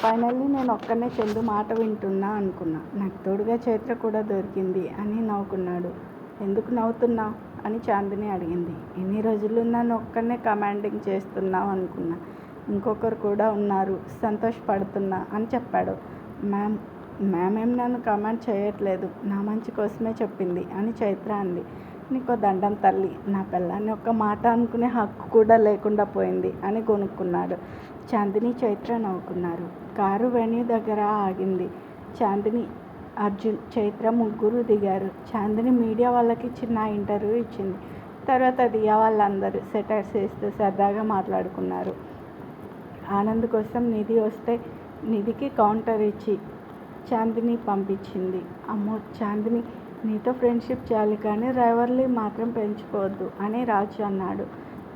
Finally నేను ఒక్కనే చందు మాట వింటున్నా అనుకున్నా. నాకు తోడుగా చైత్ర కూడా దొరికింది అని నవ్వుకున్నాడు. ఎందుకు నవ్వుతున్నావు అని చాందిని అడిగింది. ఎన్ని రోజులు నన్ను ఒక్కనే కమాండింగ్ చేస్తున్నావు అనుకున్నా. ఇంకొకరు కూడా ఉన్నారు, సంతోషపడుతున్నా అని చెప్పాడు. మ్యామ్ నన్ను కమాండ్ చేయట్లేదు, నా మంచి కోసమే చెప్పింది అని చైత్ర అంది. నీకో దండం తల్లి, నా పిల్లాన్ని ఒక్క మాట అనుకునే హక్కు కూడా లేకుండా పోయింది అని కొనుక్కున్నాడు. చాందిని చైత్ర నవ్వుకున్నారు. కారు వెన్యూ దగ్గర ఆగింది. చాందిని, అర్జున్, చైత్ర ముగ్గురు దిగారు. చాందిని మీడియా వాళ్ళకి చిన్న ఇంటర్వ్యూ ఇచ్చింది. తర్వాత దియా వాళ్ళందరూ సెటైర్స్ వేస్తూ సరదాగా మాట్లాడుకున్నారు. ఆనంద్ కోసం నిధి వస్తే నిధికి కౌంటర్ ఇచ్చి చాందిని పంపించింది. అమ్మో చాందిని, నీతో ఫ్రెండ్షిప్ చేయాలి కానీ రైవర్లీ మాత్రం పెంచుకోవద్దు అని రాజ్ అన్నాడు.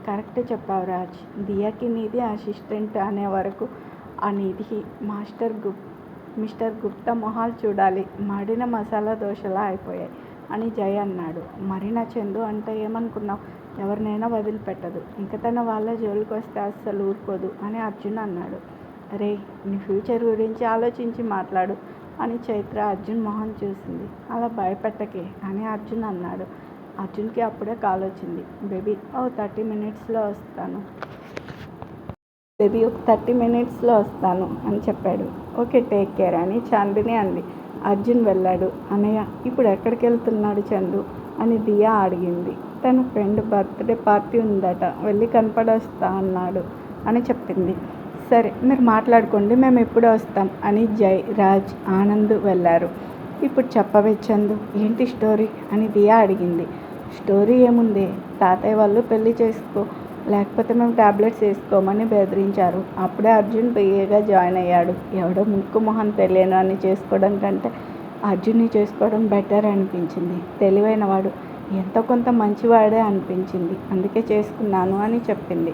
కరెక్ట్ చెప్పావు రాజ్. దియాకి నిధి అసిస్టెంట్ అనే వరకు ఆ నిధి మిస్టర్ గుప్తా మొహాలు చూడాలి, మాడిన మసాలా దోశలా అయిపోయాయి అని జయ అన్నాడు. మరి నా చందు అంటే ఏమనుకున్నావు, ఎవరినైనా వదిలిపెట్టదు, ఇంకా తన వాళ్ళ జోలికి వస్తే అస్సలు ఊరుకోదు అని అర్జున్ అన్నాడు. రే, నీ ఫ్యూచర్ గురించి ఆలోచించి మాట్లాడు అని చైత్ర అర్జున్ మొహం చూసింది. అలా భయపెట్టకే అని అర్జున్ అన్నాడు. అర్జున్కి అప్పుడే కాల్ వచ్చింది. బేబీ ఓ 30 మినిట్స్లో వస్తాను అని చెప్పాడు. ఓకే టేక్ కేర్ అని చాందిని అంది. అర్జున్ వెళ్ళాడు. అన్నయ్య ఇప్పుడు ఎక్కడికి వెళ్తున్నాడు చందు అని దియా అడిగింది. తన ఫ్రెండ్ బర్త్డే పార్టీ ఉందట, వెళ్ళి కనపడొస్తా అన్నాడు అని చెప్పింది. సరే మీరు మాట్లాడుకోండి, మేము ఇప్పుడే వస్తాం అని జై, రాజ్, ఆనంద్ వెళ్ళారు. ఇప్పుడు చెప్పవే చందు, ఏంటి స్టోరీ అని దియా అడిగింది. స్టోరీ ఏముంది, తాతయ్య వాళ్ళు పెళ్లి చేసుకో లేకపోతే మేము టాబ్లెట్స్ వేసుకోమని బెదిరించారు. అప్పుడే అర్జున్ బిఏగా జాయిన్ అయ్యాడు. ఎవడో ముక్కు మొహం తెలియను అని చేసుకోవడం కంటే అర్జున్ని చేసుకోవడం బెటర్ అనిపించింది. తెలివైన వాడు, ఎంతో కొంత మంచివాడే అనిపించింది, అందుకే చేసుకున్నాను అని చెప్పింది.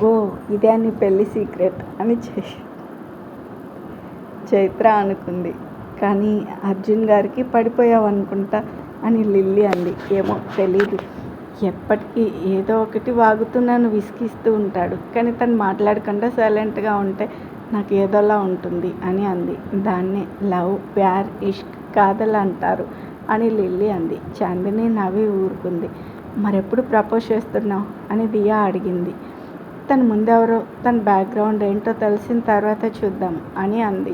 ఓ ఇదే నీ పెళ్లి సీక్రెట్ అని చైత్ర అనుకుంది. కానీ అర్జున్ గారికి పడిపోయావు అనుకుంటా అని లిల్లీ అంది. ఏమో తెలీదు, ఎప్పటికీ ఏదో ఒకటి వాగుతూ నన్ను విసిగిస్తూ ఉంటాడు, కానీ తను మాట్లాడకుండా సైలెంట్గా ఉంటే నాకు ఏదోలా ఉంటుంది అని అంది. దాన్నే లవ్, ప్యార్, ఇష్క్, కాదల్ అంటారు అని లిల్లీ అంది. చాందిని నవ్వి ఊరుకుంది. మరెప్పుడు ప్రపోజ్ చేస్తున్నావు అని దియా అడిగింది. తన ముందెవరో, తన బ్యాక్గ్రౌండ్ ఏంటో తెలిసిన తర్వాత చూద్దాం అని అంది.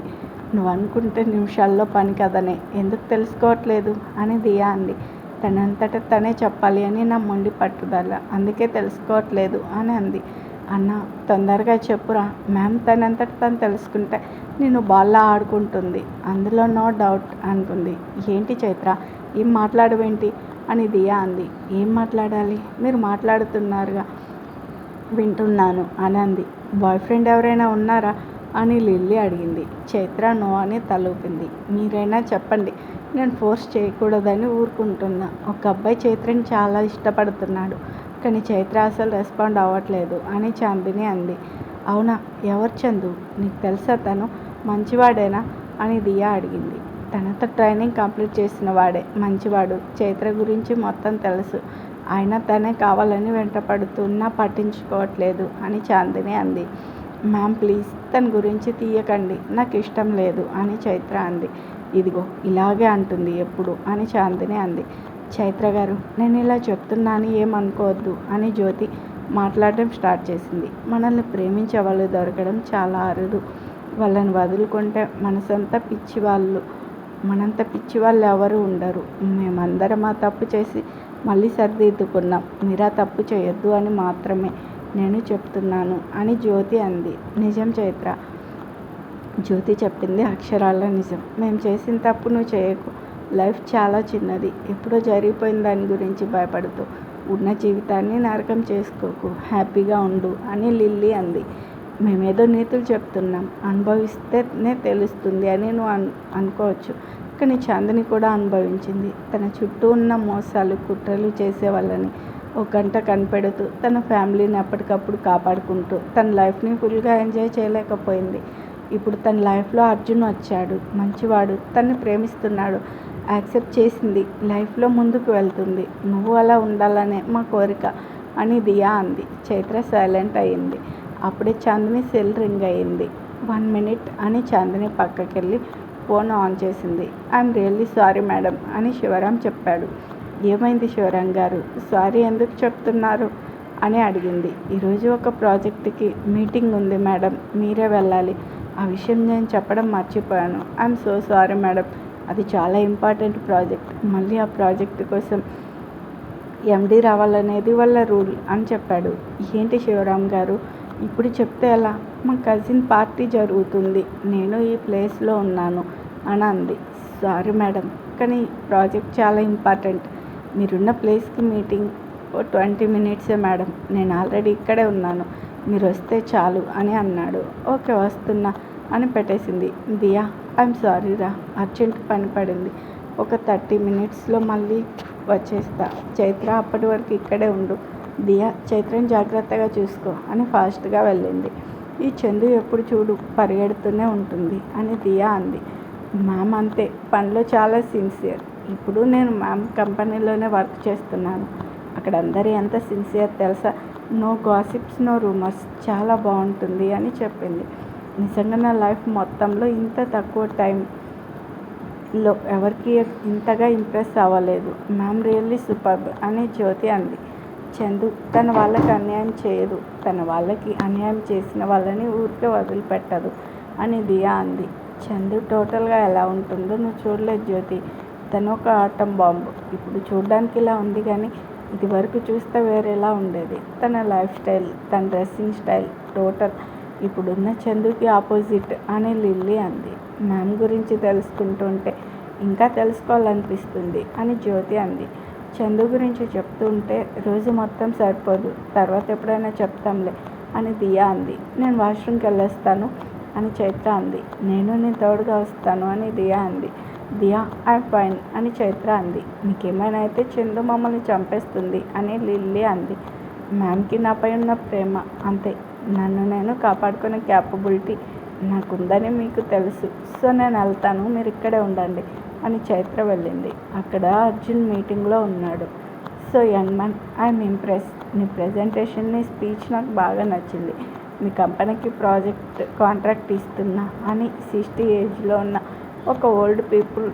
నువ్వు అనుకుంటే నిమిషాల్లో పని కదనే, ఎందుకు తెలుసుకోవట్లేదు అని దియా అంది. తనంతట తనే చెప్పాలి అని నా మొండి పట్టుదల, అందుకే తెలుసుకోవట్లేదు అని అంది. అన్న తొందరగా చెప్పురా, మ్యామ్ తనంతట తను తెలుసుకుంటే నేను బాల్లా ఆడుకుంటుంది, అందులో నో డౌట్ అనుకుంది. ఏంటి చైత్ర, ఏం మాట్లాడవేంటి అని దియా అంది. ఏం మాట్లాడాలి, మీరు మాట్లాడుతున్నారుగా వింటున్నాను అని అంది. బాయ్ ఫ్రెండ్ ఎవరైనా ఉన్నారా అని లిల్లీ అడిగింది. చైత్ర నో అని తలూపింది. మీరైనా చెప్పండి, నేను ఫోర్స్ చేయకూడదని ఊరుకుంటున్నా. ఒక అబ్బాయి చైత్రని చాలా ఇష్టపడుతున్నాడు, కానీ చైత్ర అసలు రెస్పాండ్ అవ్వట్లేదు అని చాందిని అంది. అవునా, ఎవరు చందు, నీకు తెలుసా తను మంచివాడేనా అని దియా అడిగింది. తనతో ట్రైనింగ్ కంప్లీట్ చేసిన వాడే, మంచివాడు, చైత్ర గురించి మొత్తం తెలుసు, అయినా తనే కావాలని వెంటపడుతున్నా పట్టించుకోవట్లేదు అని చాందిని అంది. మ్యామ్ ప్లీజ్ తన గురించి తీయకండి, నాకు ఇష్టం లేదు అని చైత్ర అంది. ఇదిగో ఇలాగే అంటుంది ఎప్పుడు అని చాందిని అంది. చైత్ర గారు, నేను ఇలా చెప్తున్నాను ఏమనుకోవద్దు అని జ్యోతి మాట్లాడడం స్టార్ట్ చేసింది. మనల్ని ప్రేమించే వాళ్ళు దొరకడం చాలా అరుదు, వాళ్ళని వదులుకుంటే మనంత పిచ్చివాళ్ళు ఎవరు ఉండరు. మేమందరం ఆ తప్పు చేసి మళ్ళీ సరిదిద్దుకున్నాం, మీరా తప్పు చేయొద్దు అని మాత్రమే నేను చెప్తున్నాను అని జ్యోతి అంది. నిజం చైత్ర, జ్యోతి చెప్పింది అక్షరాల నిజం. మేము చేసిన తప్పు నువ్వు చేయకు, లైఫ్ చాలా చిన్నది, ఎప్పుడో జరిగిపోయిన దాని గురించి భయపడుతూ ఉన్న జీవితాన్ని నరకం చేసుకోకు, హ్యాపీగా ఉండు అని లిల్లీ అంది. మేమేదో నీతులు చెప్తున్నాం, అనుభవిస్తేనే తెలుస్తుంది అని నువ్వు అనుకోవచ్చు, కానీ చాందిని కూడా అనుభవించింది. తన చుట్టూ ఉన్న మోసాలు, కుట్రలు చేసే వాళ్ళని ఒక గంట కనిపెడుతూ తన ఫ్యామిలీని ఎప్పటికప్పుడు కాపాడుకుంటూ తన లైఫ్ని ఫుల్గా ఎంజాయ్ చేయలేకపోయింది. ఇప్పుడు తన లైఫ్లో అర్జున్ వచ్చాడు, మంచివాడు, తన్ని ప్రేమిస్తున్నాడు, యాక్సెప్ట్ చేసింది, లైఫ్లో ముందుకు వెళ్తుంది. నువ్వు అలా ఉండాలనే మా కోరిక అని దియా అంది. చైత్ర సైలెంట్ అయ్యింది. అప్పుడే చాందిని సెల్ రింగ్ అయ్యింది. 1 minute అని చాందిని పక్కకెళ్ళి ఫోన్ ఆన్ చేసింది. ఐఎమ్ రియల్లీ సారీ మేడం అని శివరాం చెప్పాడు. ఏమైంది శివరాం గారు, సారీ ఎందుకు చెప్తున్నారు అని అడిగింది. ఈరోజు ఒక ప్రాజెక్ట్కి మీటింగ్ ఉంది మేడం, మీరే వెళ్ళాలి. ఆ విషయం నేను చెప్పడం మర్చిపోయాను. ఐఎమ్ సో సారీ మేడం, అది చాలా ఇంపార్టెంట్ ప్రాజెక్ట్. మళ్ళీ ఆ ప్రాజెక్ట్ కోసం ఎండి రావాలనేది వాళ్ళ రూల్ అని చెప్పాడు. ఏంటి శివరాం గారు, ఇప్పుడు చెప్తే ఎలా? మా కజిన్ పార్టీ జరుగుతుంది, నేను ఈ ప్లేస్లో ఉన్నాను అని అంది. సారీ మేడం, కానీ ప్రాజెక్ట్ చాలా ఇంపార్టెంట్. మీరున్న ప్లేస్కి మీటింగ్ 20 minutes మేడం, నేను ఆల్రెడీ ఇక్కడే ఉన్నాను, మీరు వస్తే చాలు అని అన్నాడు. ఓకే వస్తున్నా అని పెట్టేసింది. దియా ఐఎమ్ సారీ రా, అర్జెంట్ పని పడింది, ఒక 30 minutesలో మళ్ళీ వచ్చేస్తా. చైత్ర అప్పటి వరకు ఇక్కడే ఉండు. దియా చైత్రని జాగ్రత్తగా చూసుకో అని ఫాస్ట్గా వెళ్ళింది. ఈ చందు ఎప్పుడు చూడు పరిగెడుతూనే ఉంటుంది అని దియా అంది. మ్యామ్ అంతే, పనిలో చాలా సిన్సియర్. ఇప్పుడు నేను మ్యామ్ కంపెనీలోనే వర్క్ చేస్తున్నాను, అక్కడ అందరూ ఎంత సిన్సియర్ తెలుసా? నో గాసిప్స్, నో రూమర్స్, చాలా బాగుంటుంది అని చెప్పింది. నిజంగా నా లైఫ్ మొత్తంలో ఇంత తక్కువ టైంలో ఎవరికి ఇంతగా ఇంప్రెస్ అవ్వలేదు. మ్యామ్ రియల్లీ సూపర్బ్ అని జ్యోతి అంది. చందు తన వాళ్ళకి అన్యాయం చేయదు, తన వాళ్ళకి అన్యాయం చేసిన వాళ్ళని ఊరికే వదిలిపెట్టదు అని దియా అంది. చందు టోటల్గా ఎలా ఉంటుందో నువ్వు చూడలేదు జ్యోతి, తను ఒక ఆటం బాంబు. ఇప్పుడు చూడడానికి ఇలా ఉంది కానీ ఇది వరకు చూస్తే వేరేలా ఉండేది. తన లైఫ్ స్టైల్, తన డ్రెస్సింగ్ స్టైల్ టోటల్ ఇప్పుడున్న చందుకి ఆపోజిట్ అని లిల్లీ అంది. మ్యామ్ గురించి తెలుసుకుంటుంటే ఇంకా తెలుసుకోవాలనిపిస్తుంది అని జ్యోతి అంది. చందు గురించి చెప్తుంటే రోజు మొత్తం సరిపోదు, తర్వాత ఎప్పుడైనా చెప్తాంలే అని దియా అంది. నేను వాష్రూమ్కి వెళ్ళొస్తాను అని చైత్ర అంది. నేను నీ తోడుగా వస్తాను అని దియా అంది. దియా ఐఎమ్ ఫైన్ అని చైత్ర అంది. నీకేమైనా అయితే చందు మమ్మల్ని చంపేస్తుంది అని లిల్లీ అంది. మ్యామ్కి నాపై ఉన్న ప్రేమ అంతే, నన్ను నేను కాపాడుకునే క్యాపబిలిటీ నాకుందని మీకు తెలుసు, సో నేను వెళ్తాను, మీరు ఇక్కడే ఉండండి అని చైత్ర వెళ్ళింది. అక్కడ అర్జున్ మీటింగ్లో ఉన్నాడు. So young man, I'm impress, నీ ప్రెజెంటేషన్, నీ స్పీచ్ నాకు బాగా నచ్చింది. మీ కంపెనీకి ప్రాజెక్ట్ కాంట్రాక్ట్ ఇస్తున్నా అని 60 ఏజ్లో ఉన్న ఒక ఓల్డ్ పీపుల్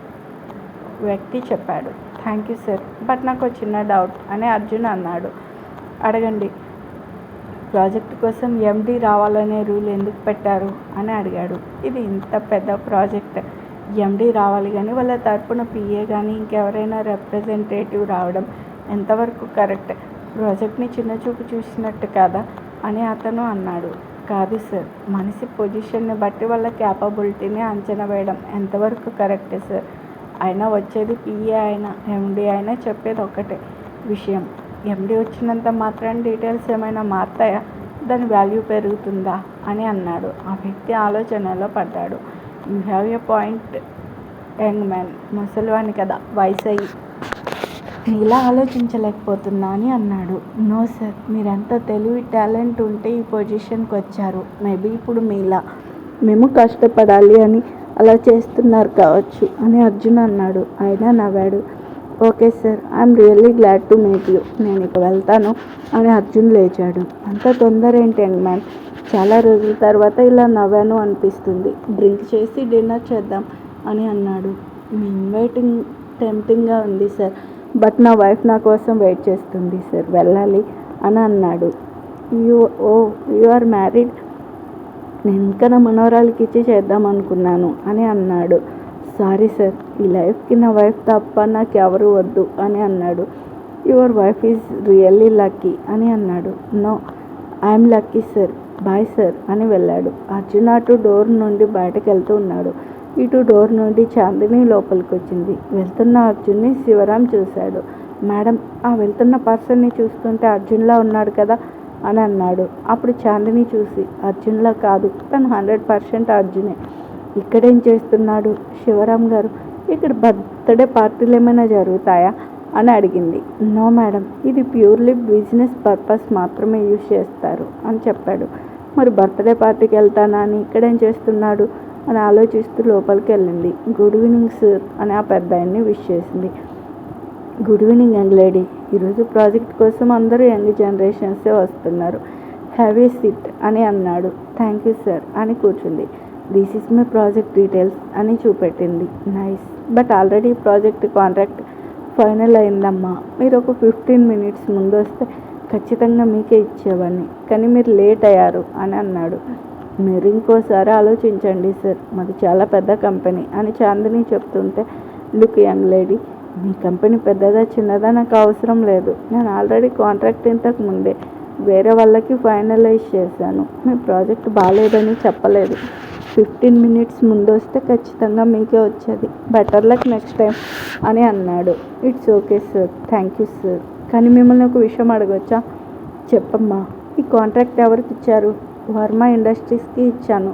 వ్యక్తి చెప్పాడు. థ్యాంక్ యూ సార్, బట్ నాకు చిన్న డౌట్ అని అర్జున్ అన్నాడు. అడగండి. ప్రాజెక్ట్ కోసం ఎండి రావాలనే రూల్ ఎందుకు పెట్టారు అని అడిగాడు. ఇది ఇంత పెద్ద ప్రాజెక్ట్, ఎండి రావాలి కానీ వాళ్ళ తరపున పిఏ కానీ ఇంకెవరైనా రిప్రజెంటేటివ్ రావడం ఎంతవరకు కరెక్ట్? ప్రాజెక్ట్ని చిన్నచూపు చూసినట్టు కదా అని అతను అన్నాడు. కాదు సార్, మనిషి పొజిషన్ని బట్టి వాళ్ళ క్యాపబిలిటీని అంచనా వేయడం ఎంతవరకు కరెక్ట్ సార్? అయినా వచ్చేది పిఏ అయినా ఎండి అయినా చెప్పేది ఒకటే విషయం. ఎండి వచ్చినంత మాత్రం డీటెయిల్స్ ఏమైనా మారుతాయా? దాని వాల్యూ పెరుగుతుందా అని అన్నాడు. ఆ వ్యక్తి ఆలోచనలో పడ్డాడు. You have a point young man, ముసలివాణి కదా, వయసు అయ్యి ఇలా ఆలోచించలేకపోతున్నా అని అన్నాడు. నో సార్, మీరెంత తెలివి టాలెంట్ ఉంటే ఈ పొజిషన్కి వచ్చారు. మేబీ ఇప్పుడు మీలా మేము కష్టపడాలి అని అలా చేస్తున్నారు కావచ్చు అని అర్జున్ అన్నాడు. అయినా నవ్వాడు. Okay sir, I'm really glad to meet you, నేను ఇక వెళ్తాను అని అర్జున్ లేచాడు. అంత తొందర ఏంటి యంగ్ మ్యాన్, చాలా రోజుల తర్వాత ఇలా నవ్వాను అనిపిస్తుంది, డ్రింక్ చేసి డిన్నర్ చేద్దాం అని అన్నాడు. మీ ఇన్వైటింగ్ టెంప్టింగ్గా ఉంది సార్, బట్ నా వైఫ్ నా కోసం వెయిట్ చేస్తుంది సార్, వెళ్ళాలి అని అన్నాడు. You are married? నేను ఇంకా నా మనవరాలకి ఇచ్చి చేద్దాం అనుకున్నాను అని అన్నాడు. సారీ సార్, ఈ లైఫ్కి నా వైఫ్ తప్ప నాకు ఎవరు వద్దు అని అన్నాడు. Your wife is really lucky అని అన్నాడు. No, I'm lucky sir, bye sir అని వెళ్ళాడు. అర్జున్ అటు డోర్ నుండి బయటకు వెళ్తూ ఉన్నాడు. ఇటు డోర్ నుండి చాందిని లోపలికి వచ్చింది. వెళ్తున్న అర్జున్ని శివరాం చూశాడు. మేడం, ఆ వెళ్తున్న పర్సన్ని చూస్తుంటే అర్జున్లా ఉన్నాడు కదా అని అన్నాడు. అప్పుడు చాందిని చూసి, అర్జున్లా కాదు, తను 100% అర్జునే. ఇక్కడేం చేస్తున్నాడు? శివరాం గారు, ఇక్కడ బర్త్డే పార్టీలు ఏమైనా జరుగుతాయా అని అడిగింది. నో మేడం, ఇది ప్యూర్లీ బిజినెస్ పర్పస్ మాత్రమే యూజ్ చేస్తారు అని చెప్పాడు. మరి బర్త్డే పార్టీకి వెళ్తానా అని ఇక్కడేం చేస్తున్నాడు అని ఆలోచిస్తూ లోపలికి వెళ్ళింది. గుడ్ ఈవినింగ్ సార్ అని ఆ పెద్ద ఆయన్ని విష్ చేసింది. గుడ్ ఈవినింగ్ యంగ్ లేడీ, ఈరోజు ప్రాజెక్ట్ కోసం అందరూ యంగ్ జనరేషన్సే వస్తున్నారు. హ్యావ్ ఏ సిట్ అని అన్నాడు. థ్యాంక్ యూ సార్ అని కూర్చుంది. This is my project details అని చూపెట్టింది. Nice, but already project contract final అయిందమ్మా. మీరు ఒక 15 minutes ముందు వస్తే ఖచ్చితంగా మీకే ఇచ్చేవాడిని, కానీ మీరు లేట్ అయ్యారు అని అన్నాడు. మీరు ఇంకోసారి ఆలోచించండి సార్, మాది చాలా పెద్ద కంపెనీ అని చాందిని చెప్తుంటే, లుక్ యంగ్ లేడీ, మీ కంపెనీ పెద్దదా చిన్నదా నాకు అవసరం లేదు. నేను ఆల్రెడీ కాంట్రాక్ట్ ఇంతకు ముందే వేరే వాళ్ళకి ఫైనలైజ్ చేశాను. మీ ప్రాజెక్ట్ బాగాలేదని చెప్పలేదు. 15 minutes ముందు వస్తే ఖచ్చితంగా మీకే వచ్చేది. బెటర్ లక్ నెక్స్ట్ టైం అని అన్నాడు. It's okay sir, thank you sir. కానీ మిమ్మల్ని ఒక విషయం అడగొచ్చా? చెప్పమ్మా. ఈ కాంట్రాక్ట్ ఎవరికి ఇచ్చారు? వర్మ ఇండస్ట్రీస్కి ఇచ్చాను.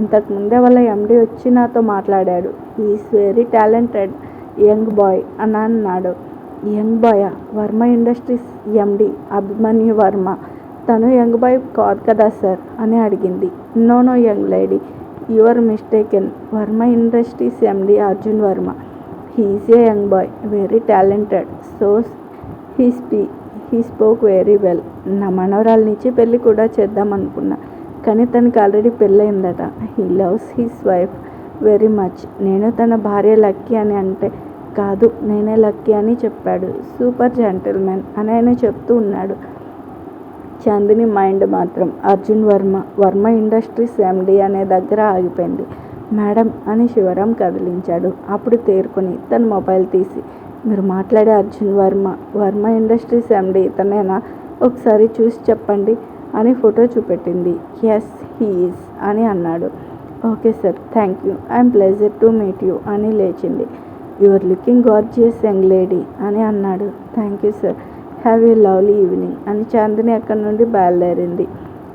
ఇంతకుముందే వాళ్ళ ఎండి వచ్చి నాతో మాట్లాడాడు. Is very talented young boy అని అన్నాడు. యంగ్ బాయా? Varma industries MD Abhimanyu Varma. తను యంగ్ బాయ్ కాదు కదా సార్ అని అడిగింది. No young lady, you're mistaken. Varma industries MD Arjun Varma. He is a young boy, very talented. So he spoke very well. నా మనవరాలనిచ్చి పెళ్ళి కూడా చేద్దాం అనుకున్నా, కానీ తనకి ఆల్రెడీ పెళ్ళయిందట. He loves his wife very much. నేను తన భార్య లక్కీ అని అంటే, కాదు నేనే లక్కీ అని చెప్పాడు. సూపర్ జెంటిల్మెన్ అని ఆయన చెప్తూ ఉన్నాడు. చాందిని మైండ్ మాత్రం అర్జున్ వర్మ ఇండస్ట్రీస్ ఎండి అనే దగ్గర ఆగిపోయింది. మేడం అని శివరాం కదిలించాడు. అప్పుడు తేరుకొని తన మొబైల్ తీసి, మీరు మాట్లాడే అర్జున్ వర్మ ఇండస్ట్రీస్ ఎండి ఇతనేనా? ఒకసారి చూసి చెప్పండి అని ఫోటో చూపెట్టింది. ఎస్ హీ ఈజ్ అని అన్నాడు. Okay sir, thank you, I'm pleasure to meet you అని లేచింది. Your looking gorgeous young lady అని అన్నాడు. Thank you sir, have a lovely evening అని చాందిని అక్కడి నుండి బయలుదేరింది.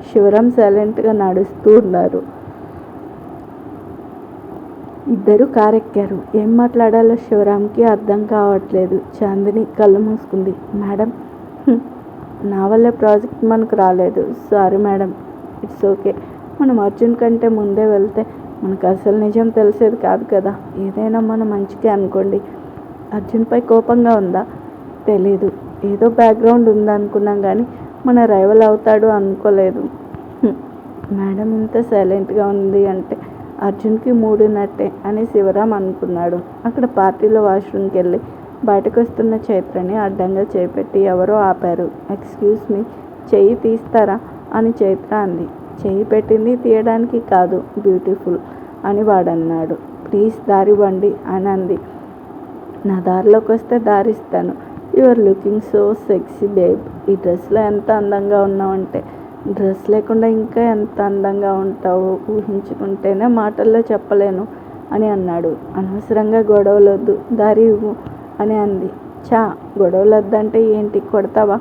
శివరాం సైలెంట్గా నడుస్తూ ఉన్నారు. ఇద్దరు కారు ఎక్కారు. ఏం మాట్లాడాలో శివరాంకి అర్థం కావట్లేదు. చాందిని కళ్ళు మూసుకుంది. మేడం, నా వల్లే ప్రాజెక్ట్ మనకు రాలేదు. Sorry madam, it's okay. మనం అర్జున్ కంటే ముందే వెళ్తే మనకు అసలు నిజం తెలిసేది కాదు కదా. ఏదైనా మన మంచిగా అనుకోండి. అర్జున్పై కోపంగా ఉందా? తెలీదు, ఏదో బ్యాక్గ్రౌండ్ ఉందనుకున్నాం, కానీ మన రైవల్ అవుతాడు అనుకోలేదు. మేడం ఇంత సైలెంట్గా ఉంది అంటే అర్జున్కి మూడినట్టే అని శివరాం అనుకున్నాడు. అక్కడ పార్టీలో వాష్రూమ్కి వెళ్ళి బయటకు వస్తున్న చైత్రని అడ్డంగా చేపెట్టి ఎవరో ఆపారు. ఎక్స్క్యూజ్ మీ, చెయ్యి తీస్తారా అని చైత్ర అంది. చెయ్యి పెట్టింది తీయడానికి కాదు, బ్యూటిఫుల్ అని వాడన్నాడు. ప్లీజ్ దారివ్వండి అని అంది. నా దారిలోకి వస్తే దారిస్తాను. You're looking so sexy babe. ఈ డ్రెస్లో ఎంత అందంగా ఉన్నావంటే డ్రెస్ లేకుండా ఇంకా ఎంత అందంగా ఉంటావో ఊహించుకుంటేనే మాటల్లో చెప్పలేను అని అన్నాడు. అనవసరంగా గొడవలొద్దు, దారి ఇవ్వు అని అంది. చా, గొడవలొద్దంటే ఏంటి, కొడతావా?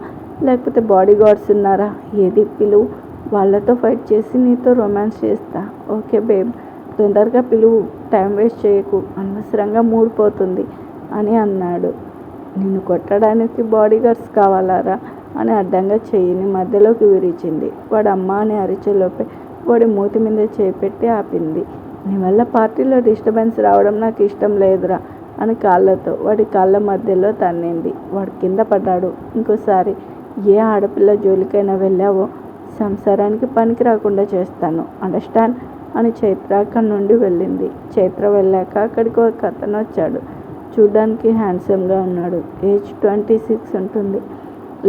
లేకపోతే బాడీ గార్డ్స్ ఉన్నారా? ఏది పిలువు, వాళ్ళతో ఫైట్ చేసి నీతో రొమాన్స్ చేస్తా. ఓకే బేబ్, తొందరగా పిలువు, టైం వేస్ట్ చేయకు, అనవసరంగా మూడ్ పోతుంది అని అన్నాడు. నిన్ను కొట్టడానికి బాడీ గార్డ్స్ కావాలారా అని అడ్డంగా చెయ్యిని మధ్యలోకి విరిచింది. వాడు అమ్మ అని అరిచేలోపే వాడి మూతి మీద చేపెట్టి ఆపింది. నీ వల్ల పార్టీలో డిస్టర్బెన్స్ రావడం నాకు ఇష్టం లేదురా అని కాళ్ళతో వాడి కాళ్ళ మధ్యలో తన్నింది. వాడు కింద పడ్డాడు. ఇంకోసారి ఏ ఆడపిల్ల జోలికైనా వెళ్ళావో సంసారానికి పనికి రాకుండా చేస్తాను, అండర్స్టాండ్ అని చైత్ర అక్కడి నుండి వెళ్ళింది. చైత్ర వెళ్ళాక అక్కడికి ఒక అతను వచ్చాడు. చూడ్డానికి హ్యాండ్సమ్గా ఉన్నాడు. ఏజ్ 26 ఉంటుంది.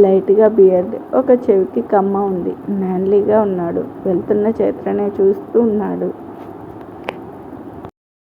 లైట్గా బియర్డ్, ఒక చెవికి కమ్మ ఉంది. మ్యాన్లీగా ఉన్నాడు. వెళ్తున్న చైత్రనే చూస్తూ ఉన్నాడు.